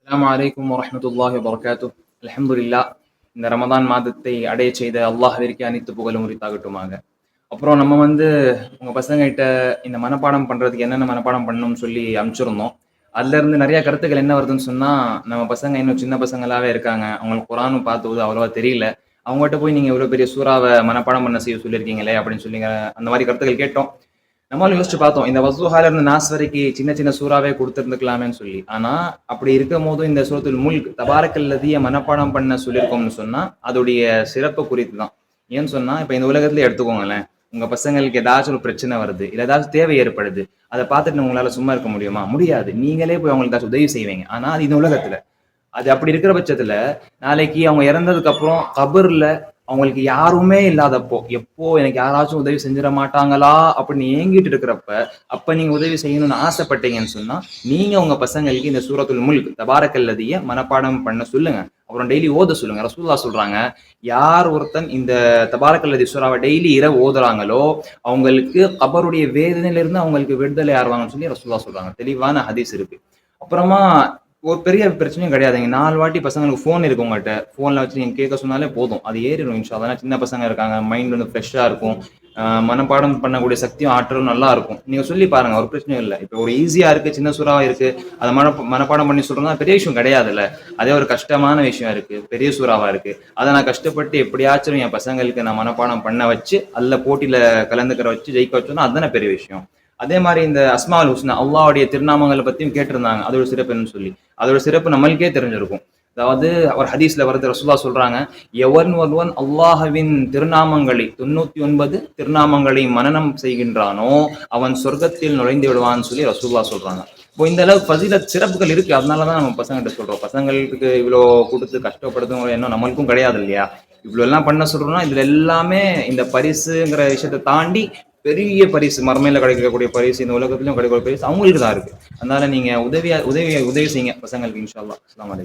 அஸ்ஸலாமு அலைக்கும் வரஹ்மத்துல்லாஹி வபரகாத்துஹ். அல்ஹம்துலில்லாஹ். இந்த ரமதான் மாதத்தை அடைய செய்த அல்லாஹ்விற்கு அனைத்து புகழும் உரித்தாகட்டுமாக. அப்புறம் நம்ம உங்க பசங்ககிட்ட இந்த மனப்பாடம் பண்றதுக்கு என்னென்ன மனப்பாடம் பண்ணணும்னு சொல்லி அனுப்பிச்சிருந்தோம். அதுல இருந்து நிறைய கருத்துக்கள் என்ன வருதுன்னு சொன்னா, நம்ம பசங்க இன்னும் சின்ன பசங்களாவே இருக்காங்க. அவங்களுக்கு குர்ஆனும் பார்த்து ஓத அவ்வளவா தெரியல. அவங்ககிட்ட போய் நீங்க இவ்வளவு பெரிய சூறாவ மனப்பாடம் பண்ண செய்ய சொல்லியிருக்கீங்களே அப்படின்னு சொல்லி அந்த மாதிரி கருத்துக்கள் கேட்டோம். நம்மளும் யோசிச்சு பார்த்தோம். இந்த வஸ்ஸூஹால இருந்து நாஸ் வரைக்கும் சின்ன சின்ன சூறாவே குடுத்திருந்துக்கலாமேன்னு சொல்லி. ஆனா, அப்படி இருக்கும்போது இந்த சூரத்துல் முல்க் தபாரக்கல்லதிய மனப்பாடம் பண்ண சொல்லியிருக்கோம்னு சொன்னா, அதோடைய சிறப்பு குறித்து தான். ஏன்னு சொன்னா, இப்ப இந்த உலகத்திலே எடுத்துக்கோங்களேன். உங்க பசங்களுக்கு ஏதாச்சும் ஒரு பிரச்சனை வருது. இல்ல ஏதாச்சும் தேவை ஏற்படுது. அத பார்த்துட்டு உங்களால சும்மா இருக்க முடியுமா? முடியாது. நீங்களே போய் அவங்களுக்கு ஏதாச்சும் உதவி செய்வீங்க. ஆனா, அது இந்த உலகத்துல. அது அப்படி இருக்கிற பட்சத்துல, நாளைக்கு அவங்க இறந்ததுக்கு அப்புறம் கபர்ல அவங்களுக்கு யாருமே இல்லாதப்போ, எப்போ எனக்கு யாராச்சும் உதவி செஞ்சிட மாட்டாங்களா அப்படின்னு ஏங்கிட்டு இருக்கிறப்ப, அப்ப நீங்க உதவி செய்யணும்னு ஆசைப்பட்டீங்கன்னு சொன்னா, நீங்க உங்க பசங்களுக்கு இந்த சூரத்துல் முல்க் தபாரக்கல்லதிய மனப்பாடம் பண்ண சொல்லுங்க. அப்புறம் டெய்லி ஓத சொல்லுங்க. ரசூலுல்லாஹ் சொல்றாங்க, யார் ஒருத்தன் இந்த தபாரக்கல்லதி சூறாவை டெய்லி இரவு ஓதுறாங்களோ, அவங்களுக்கு கபருடைய வேதனையில இருந்து அவங்களுக்கு விடுதலை ஆறுவாங்கன்னு சொல்லி ரசூலுல்லாஹ் சொல்றாங்க. தெளிவான ஹதீஸ் இருக்கு. அப்புறமா ஒரு பெரிய பிரச்சனையும் கிடையாதுங்க. 4 வாட்டி பசங்களுக்கு ஃபோன் இருக்கு உங்கள்ட்ட. ஃபோன்ல வச்சு நீங்க கேட்க சொன்னாலே போதும். அது ஏறிரும் இன்ஷா அல்லாஹ். ஏன்னா சின்ன பசங்க இருக்காங்க. மைண்ட் ஃப்ரெஷ்ஷா இருக்கும். மனப்பாடம் பண்ணக்கூடிய சக்தியும், ஆற்றலும் நல்லா இருக்கும். நீங்க சொல்லி பாருங்க. ஒரு பிரச்சனையும் இல்ல. இப்ப ஒரு ஈஸியா இருக்கு, சின்ன சூறாவா இருக்கு. அத மனப்பாடம் பண்ணி சொல்றதுனா பெரிய விஷயம் கிடையாதுல்ல. அதே ஒரு கஷ்டமான விஷயம் இருக்கு. பெரிய சூறாவா இருக்கு. அத நான் கஷ்டப்பட்டு எப்படியாச்சும் என் பசங்களுக்கு நான் மனப்பாடம் பண்ண வச்சு, அதுல போட்டியில கலந்துக்கிற வச்சு ஜெயிக்க வச்சோம்னா அதுதானே பெரிய விஷயம். அதே மாதிரி இந்த அஸ்மாவுல் ஹுஸ்னா அல்லாஹ்வுடைய திருநாமங்களை பத்தியும் கேட்டிருந்தாங்க. அதோட சிறப்பு என்னன்னு சொல்லி. அதோட சிறப்பு நம்மளுக்கே தெரிஞ்சிருக்கும். அதாவது ஒரு ஹதீஸ்ல வருது, ரசூலுல்லாஹ் சொல்றாங்க, எவன் ஒருவன் அல்லாஹ்வின் திருநாமங்களை 99 திருநாமங்களை மனனம் செய்கின்றானோ அவன் சொர்க்கத்தில் நுழைந்து விடுவான்னு சொல்லி ரசூலுல்லாஹ் சொல்றாங்க. இப்போ இந்த அளவு ஃபஸீலத் சிறப்புகள் இருக்கு. அதனாலதான் நம்ம பசங்கள்ட்ட சொல்றோம். பசங்களுக்கு இவ்வளோ கொடுத்து கஷ்டப்படுத்தும் எண்ணம் நம்மளுக்கும் கிடையாது இல்லையா? இவ்வளவு எல்லாம் பண்ண சொல்றோம்னா இதுல எல்லாமே இந்த பரிசுங்கிற விஷயத்தை தாண்டி பெரிய பரிசு, மறுமையில கிடைக்கக்கூடிய பரிசு, இந்த உலகத்திலும் கிடைக்கக்கூடிய பரிசு அவங்களுக்கு தான் இருக்கு. அதனால நீங்க உதவி செய்யுங்க பசங்களுக்கு இன்ஷா அல்லாஹ். அஸ்ஸலாமு அலைக்கும்.